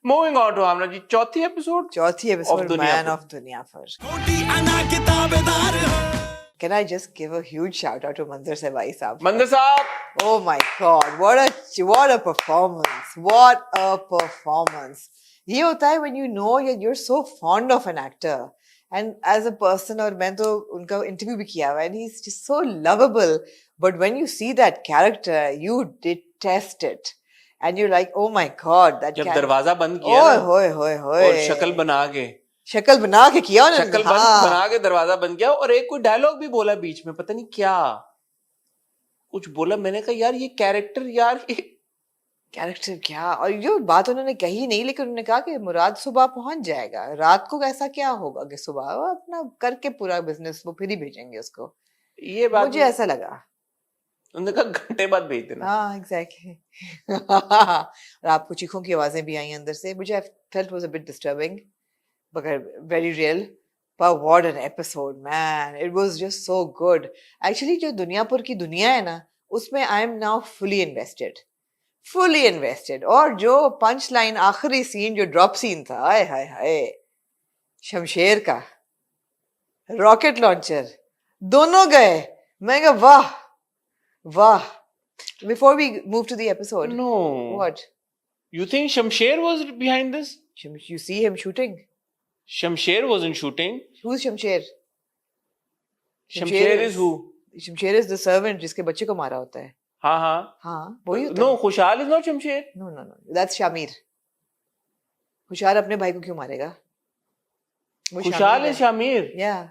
Moving on to Amna ji, चौथी episode Man of Dunya Far. Can I just give a huge shout out to Manzar Sai Bhai Sahab? Manzar Saab, Oh my God! What a performance! What a performance! ये होता है when you know you're so fond of an actor, and as a person, और मैं तो उनका interview भी किया हुआ है, and he's just so lovable. But when you see that character, you detest it, and you're like, oh my God, that जब character. दरवाजा बंद किया ना होए और शक्ल बना के किया उन्होंने. शक्ल बना के दरवाजा बंद किया और एक कोई डायलॉग भी बोला बीच में, पता नहीं क्या कुछ बोला. मैंने कहा यार ये कैरेक्टर क्या, और जो बात उन्होंने कही नहीं, लेकिन उन्होंने कहा कि मुराद सुबह पहुंच जाएगा, रात को ऐसा क्या होगा कि सुबह वो अपना करके पूरा बिजनेस वो फिर ही भेजेंगे उसको. ये बात मुझे ऐसा लगा. उन्होंने कहा घंटे बाद भेज देना. हाँ एग्जैक्टली. और आपको चीखों की आवाजें भी आई अंदर से, मुझे felt was a bit disturbing but very real. But what an episode, man. It was just so good. Actually, जो दुनियापुर की दुनिया है ना, उसमें I am now fully invested. और जो पंच लाइन आखिरी सीन, जो ड्रॉप सीन था, हाय शमशेर का रॉकेट लॉन्चर, दोनों गए. मैं कहा वाह. Before we move to the episode. No. What? You think Shamsher was behind this? You see him shooting? Shamsher wasn't shooting. Who's Shamsher? Shamsher is who? Shamsher is the servant जिसके बच्चे को मारा होता है. हाँ वही होता है. No, खुशहाल is not Shamsher. No, that's Shamir. खुशहाल अपने भाई को क्यों मारेगा? खुशहाल है शामिर. Yeah.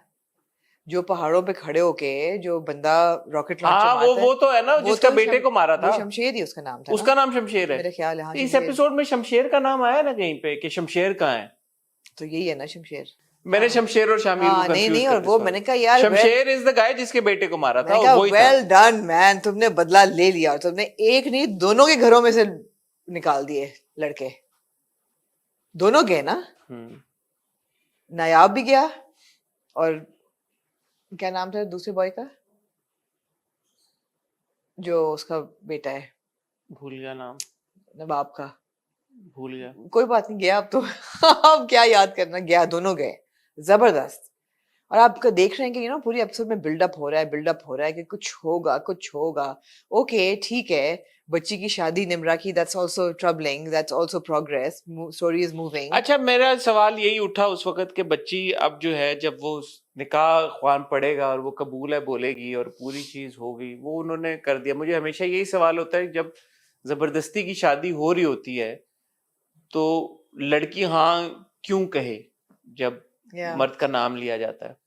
जो पहाड़ों पे खड़े होके जो बंदा रॉकेट लॉन्चर मारता है, वो तो है ना जिसका बेटे को मारा था. वो शमशेर ही उसका नाम था. उसका नाम शमशेर है मेरा ख्याल है. इस एपिसोड में शमशेर का नाम आया ना कहीं पे कि शमशेर कहाँ है, तो यही है ना शमशेर. मैंने शमशेर और शामिर को कंफ्यूज नहीं और वो मैंने कहा यार शमशेर इज द गाय जिसके बेटे को मारा था. वही था. वेल डन मैन, तुमने बदला ले लिया. तुमने एक नहीं दोनों के घरों में से निकाल दिए लड़के. दोनों गए ना. नायाब भी गया और क्या नाम था दूसरे बॉय का जो उसका बेटा है, भूल गया नाम. नवाब का भूल गया. कोई बात नहीं, गया अब तो. अब क्या याद करना, गया. दोनों गए. जबरदस्त. और आप देख रहे हैं कि पूरी एपिसोड में बिल्डअप हो रहा है कि कुछ होगा. ओके ठीक है, बच्ची की शादी निमरा की, that's also troubling, that's also progress, story is moving. अच्छा, मेरा सवाल यही उठा उस वक्त कि बच्ची अब जो है जब वो निकाह ख्वान पड़ेगा और वो कबूल है बोलेगी और पूरी चीज होगी, वो उन्होंने कर दिया. मुझे हमेशा यही सवाल होता है जब जबरदस्ती की शादी हो रही होती है तो लड़की हाँ क्यों कहे जब मर्द का नाम लिया जाता है.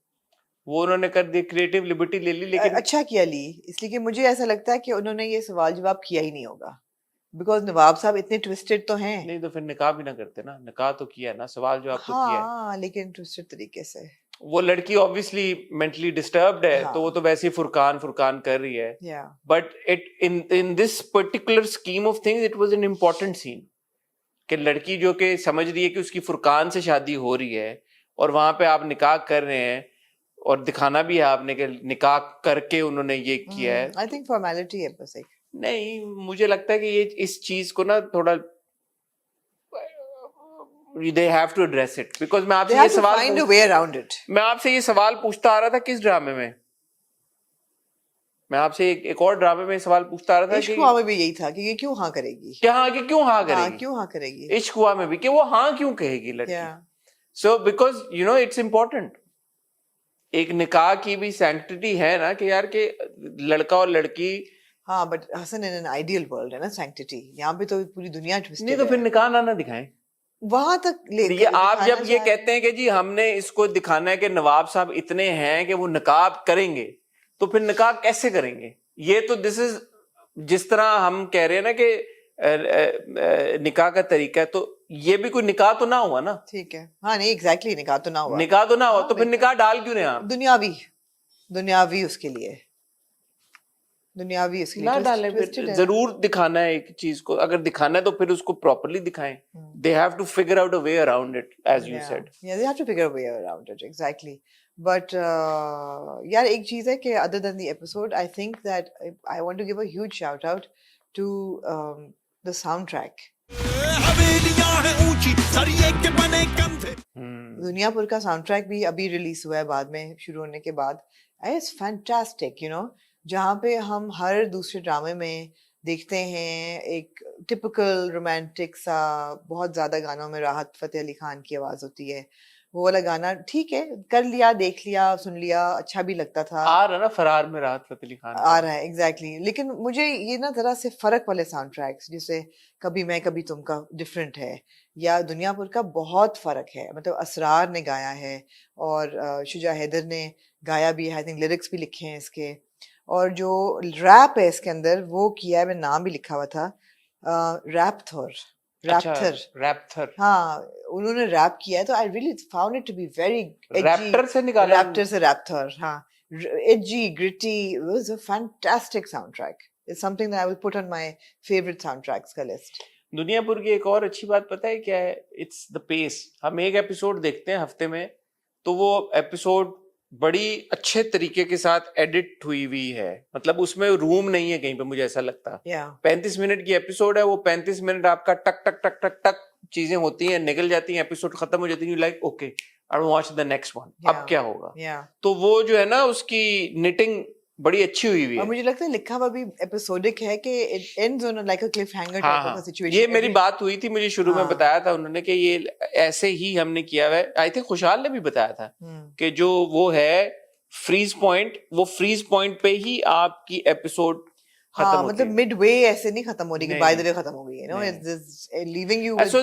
वो उन्होंने कर दी, क्रिएटिव लिबर्टी ले ली. लेकिन अच्छा किया ली, इसलिए कि मुझे ऐसा लगता है कि उन्होंने ये सवाल जवाब किया ही नहीं होगा, बिकॉज नवाब साहब इतने ट्विस्टेड तो हैं. नहीं तो फिर निकाह भी ना करते ना. निकाह तो किया ना, सवाल जवाब तो किया. हाँ लेकिन ट्विस्टेड तरीके से. वो लड़की ऑब्वियसली मेंटली डिस्टर्ब्ड है. हाँ. तो वो तो वैसे ही फुरकान कर रही है. But it in this particular scheme of things it was an important scene कि लड़की जो कि समझ रही है कि उसकी फुरकान से शादी हो रही है और वहां पे आप निकाह कर रहे हैं और दिखाना भी है आपने कि निकाह करके उन्होंने ये किया है. आई थिंक फॉर्मेलिटी है बस एक. नहीं, मुझे लगता है कि ये इस चीज को ना थोड़ा they have to address it because मैं आपसे ये सवाल find a way around it. मैं आपसे ये सवाल पूछता आ रहा था किस ड्रामे में. मैं आपसे एक और ड्रामे में सवाल पूछता आ रहा था कि इश्क हुआ में भी यही था कि ये क्यों हाँ करेगी. क्यों हाँ करेगी. इश्क हुआ में भी कि वो हाँ क्यों कहेगी लड़की. So because it's important. एक निकाह की भी सैंक्टिटी है ना कि यार के लड़का और लड़की. हाँ बट हसन इन एन आइडियल वर्ल्ड है ना सैंक्टिटी. यहाँ पे तो पूरी दुनिया ट्विस्टेड नहीं तो फिर निकाह ना दिखाएं वहां तक ले. आप जब ये कहते हैं कि जी हमने इसको दिखाना है कि नवाब साहब इतने हैं कि वो निकाह करेंगे, तो फिर निकाह कैसे करेंगे. ये तो दिस इज जिस तरह हम कह रहे हैं ना कि निकाह का तरीका है, तो ये भी कोई निकाह तो ना हुआ ना. ठीक है. हाँ नहीं एग्जैक्टली निकाह तो ना हुआ. तो फिर निकाह डाल क्यों रहे हैं आप. दुनियावी उसके लिए ना डालें. फिर जरूर दिखाना है एक चीज को, अगर दिखाना है तो फिर उसको प्रॉपर्ली दिखाएं. They have to figure out a way around it as you said. They have to figure a way around it exactly. But यार एक चीज है कि other than the episode I think that I want to give a huge shout out to the sound track. Duniyapur का sound track भी अभी release हुआ है बाद में, शुरू होने के बाद. इट्स फैंटास्टिक, यू नो, जहाँ पे हम हर दूसरे ड्रामे में देखते हैं एक टिपिकल रोमांटिक सा, बहुत ज्यादा गानों में राहत फतेह अली खान की आवाज होती है. वो वाला गाना ठीक है, कर लिया, देख लिया, सुन लिया, अच्छा भी लगता था. आ रहा ना फरार में राहत फतेह अली खान आ का. रहा है एग्जैक्टली exactly. लेकिन मुझे ये ना जरा से फर्क वाले साउंड ट्रैक्स, जैसे कभी मैं कभी तुम का डिफरेंट है, या दुनियापुर का बहुत फर्क है. मतलब असरार ने गाया है और शुजा हैदर ने गाया भी है, आई थिंक लिरिक्स भी लिखे हैं इसके. और जो रैप है इसके अंदर वो किया है, मैं नाम भी लिखा हुआ था, रैपथर. अच्छा, रैपथर, रैप्थर. हाँ, उन्होंने रैप किया है. तो I really found it to be very edgy. Raftaar से निकाला. रैप्टर से रैपथर, हाँ. Edgy, gritty. It was a fantastic soundtrack. It's something that I will put on my favorite soundtracks का list. दुनियापुर की एक और अच्छी बात पता है क्या है? It's the pace. हम एक एपिसोड देखते हैं हफ्ते में, तो वो एपिसोड बड़ी अच्छे तरीके के साथ एडिट हुई हुई है. मतलब उसमें रूम नहीं है कहीं पे, मुझे ऐसा लगता है. Yeah. 35 मिनट की एपिसोड है, वो 35 मिनट आपका टक टक टक टक टक चीजें होती हैं, निकल जाती हैं, एपिसोड खत्म हो जाती है. Like okay, I will watch the next one. अब क्या होगा? Yeah. तो वो जो है ना, उसकी निटिंग बड़ी अच्छी हुई हुई और है. मुझे लगता है लिखा हुआ भी एपिसोडिक है कि it ends on like a cliffhanger हाँ type of हाँ, a situation. ये मेरी बात हुई थी, मुझे शुरू में हाँ. बताया था उन्होंने कि ये ऐसे ही हमने किया हुआ है. आई थिंक खुशहाल ने भी बताया था हम्म. कि जो वो है फ्रीज पॉइंट, वो फ्रीज पॉइंट पे ही आपकी एपिसोड खत्म हाँ, होती मतलब है. midway ऐसे नहीं खत्म हो रही कि नहीं, by the way खत्म हो गई है. No, नहीं. it's just leaving you with. So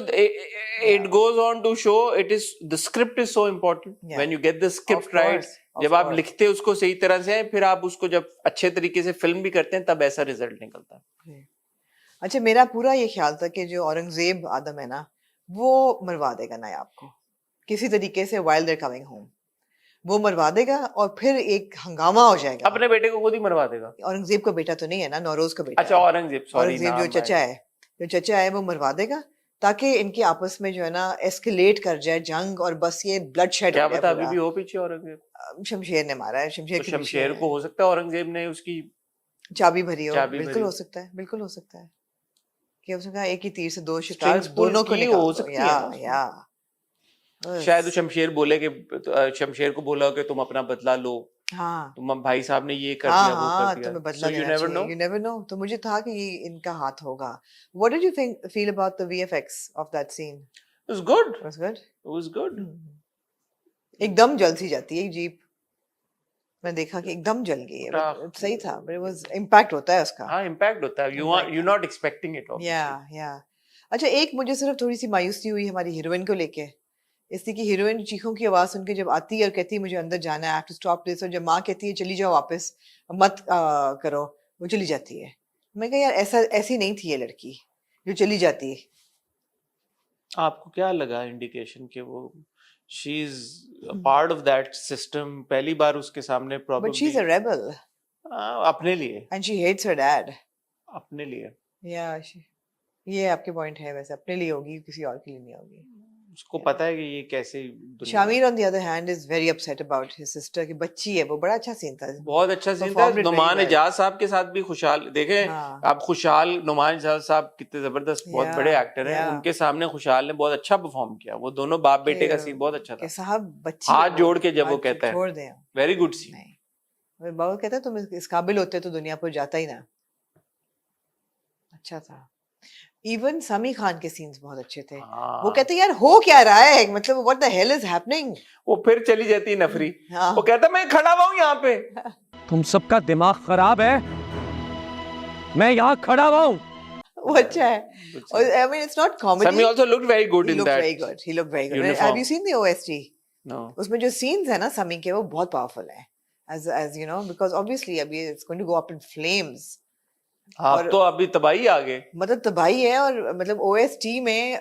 it goes on to show it is the script is so important. Yeah. When you get the Of script right, course, of जब आप course. लिखते उसको सही तरह से, फिर आप उसको जब अच्छे तरीके से फिल्म भी करते हैं, तब ऐसा रिजल्ट निकलता है. अच्छा, मेरा पूरा ये ख्याल था कि जो औरंगजेब आदम है ना, वो मरवा देगा नायाब को किसी तरीके से while they're coming home. वो मरवा देगा और फिर एक हंगामा हो जाएगा. अपने बेटे को खुद ही मरवा देगा. औरंगजेब का बेटा तो नहीं है ना, नौरोज का बेटा अच्छा, है. औरंगजेब, सॉरी, औरंगजेब जो चचा है, वो मरवा देगा ताकि इनके आपस में जो है ना एस्केलेट कर जाए जंग, और बस ये ब्लडशेड क्या हो जाए पता अभी पूरा. भी हो पीछे औरंगजेब. शमशेर ने मारा है, शमशेर तो के पीछे शमशेर है. को हो सकता है औरंगजेब ने उसकी चाबी भरी हो. चाबी बिल्कुल भरी हो हो. सकता है, बिल्कुल हो सकता है कि उसने कहा एक ही तीर से दो शायद स्ट्रिंग्स पुल दोनों को की निकाल हो दो. सकती है ना उसमें. या शायद वो शमशेर बोले कि शमशेर को बोला कि तुम अपना बदला लो, हाँ तुम भाई साहब ने ये कर हाँ दिया, वो हाँ, कर दिया. तुम्हें बदला So you लेना never चाहिए. know. You never know. तो मुझे था कि ये इनका हाथ होगा. What did you feel about the VFX of that scene? It was good. Was good? It was good. एकदम जल सी जाती है जीप. मैं देखा कि एकदम जल गई है. But सही था. But it was impact होता है उसका. हाँ, impact होता है. You're not expecting it, obviously. Yeah. अच्छा, एक मुझे सिर्फ थोड़ी सी मायूसी हुई हमारी हीरोइन को लेके, इसलिए कि हीरोइन चीखों की आवाज सुन के जब आती है और कहती है मुझे अंदर जाना है, I have to stop this, और जब माँ कहती है चली जाओ वापस, मत करो, वो चली जाती है. मैं कहा यार ऐसी नहीं थी ये लड़की जो चली जाती है. आपको क्या लगा इंडिकेशन कि वो she is a part of that system? पहली बार उसके सामने but she is a probably rebel अपने लिए, and she hates her dad. अपने लिए. या ये आपके पॉइंट है, वैसे अपने लिए होगी, किसी और के लिए नहीं होगी. उसको पता है कि ये कैसे दुनिया. Shamir on the other hand is very upset about his sister की बच्ची है. वो बड़ा अच्छा सीन था. बहुत अच्छा सीन था. Performed it very Numan well. Ejaz साहब के साथ भी खुशहाल देखे. हाँ. आप खुशहाल, नुमान एजाज साहब कितने जबरदस्त, बहुत Yeah, बड़े एक्टर हैं. yeah. उनके सामने खुशहाल ने बहुत अच्छा परफॉर्म किया. वो दोनों बाप बेटे का सीन बहुत अच्छा कि था. साहब बच्ची है हाथ वो, जोड़ के जब वो हाथ कहता है, छोड़ दें. Very good scene. नहीं, मेरे बाबा कहता है तुम इस काबिल होते तो दुनिया पर जाता ही ना. अच्छा था. इवन समी खान के सीन्स बहुत अच्छे थे. वो कहते हैं यार हो क्या रहा है, मतलब what the hell is happening. वो फिर चली जाती है नफरी. हाँ. वो कहता मैं खड़ा हुआ हूँ यहाँ पे. तुम सबका दिमाग खराब है, मैं यहाँ खड़ा हुआ हूँ. वो अच्छा है. और I mean it's not comedy. Sami also looked very good He in looked that. very good. He looked very good. uniform. Have you seen the OST? No. उसमें जो scenes है ना समी के, वो बहुत powerful है. As you know, because obviously अभी it's going to go up in flames. हाँ, और- तो अभी तबाही आ गए. मतलब तबाही है. और मतलब OST में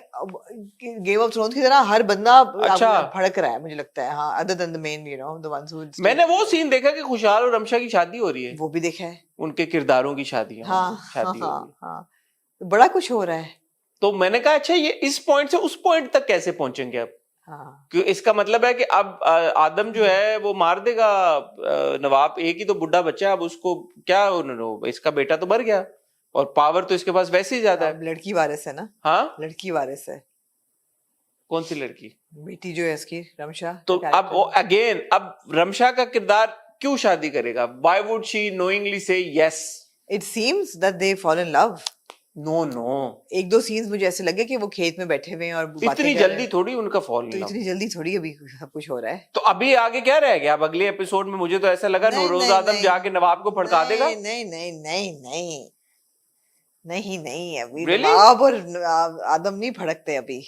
गेम ऑफ थ्रोन्स की तरह हर बंदा अच्छा. भड़क रहा है मुझे लगता है. हाँ, other than the main, you know, the ones who. मैंने वो सीन देखा कि खुशहाल और रमशा की शादी हो रही है. वो भी देखा है. उनके किरदारों की शादी. हाँ शादी हो हाँ रही है. हाँ. तो बड़ा कुछ हो रहा है. तो मैंने कहा अच्छा ये इस पॉइंट से उस पॉइंट तक कैसे पहुंचेंगे अब. हाँ. क्यों, इसका मतलब है कि अब आदम जो है वो मार देगा नवाब. एक ही तो बुढ़ा बच्चा है, अब उसको क्या, इसका बेटा तो मर गया और पावर तो इसके पास वैसे ही ज्यादा है. अब लड़की वारिस है ना. हाँ, लड़की वारिस है. कौन सी लड़की? बेटी जो है इसकी रमशा तो का अब अगेन अब रमशा का किरदार क्यों शादी करेगा? Why would she knowingly say yes? It seems that they fall in love. No, no. एक दो सीन्स मुझे ऐसे लगे कि वो खेत में बैठे हुए हैं और बातें इतनी कर रहे जल्दी हैं. थोड़ी उनका फॉल तो इन लव. इतनी जल्दी थोड़ी अभी सब कुछ हो रहा है. तो अभी आगे क्या रह गया? अब अगले एपिसोड में मुझे तो ऐसा लगा नहीं, नौरोज नहीं, आदम नहीं. जाके नवाब को भड़का देगा. नहीं नहीं नहीं नहीं नहीं नहीं नहीं अभी Really? नवाब और आदम नहीं भड़कते अभी.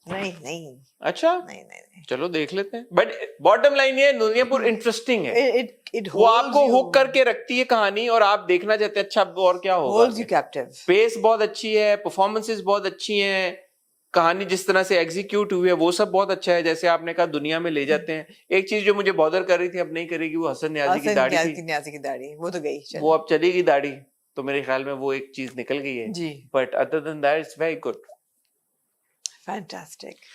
नहीं नहीं अच्छा, नहीं नहीं. चलो देख लेते हैं. बट बॉटम लाइन ये है, दुनियापुर इंटरेस्टिंग है. It वो आपको हुक करके रखती है कहानी और आप देखना चाहते हैं अच्छा अब और क्या होगा. holds you captive. पेस बहुत अच्छी है, परफॉर्मेंसेस बहुत अच्छी हैं, कहानी जिस तरह से एग्जीक्यूट हुई है वो सब बहुत अच्छा है. जैसे आपने कहा दुनिया में ले जाते हैं. एक चीज जो मुझे बॉदर कर रही थी अब नहीं करेगी, वो हसन न्याजी की दाढ़ी थी. न्याजी की दाढ़ी वो तो गई. चल. वो अब चलेगी दाढ़ी, तो मेरे ख्याल में वो एक चीज निकल गई है. जी. But other than that it's very good. Fantastic.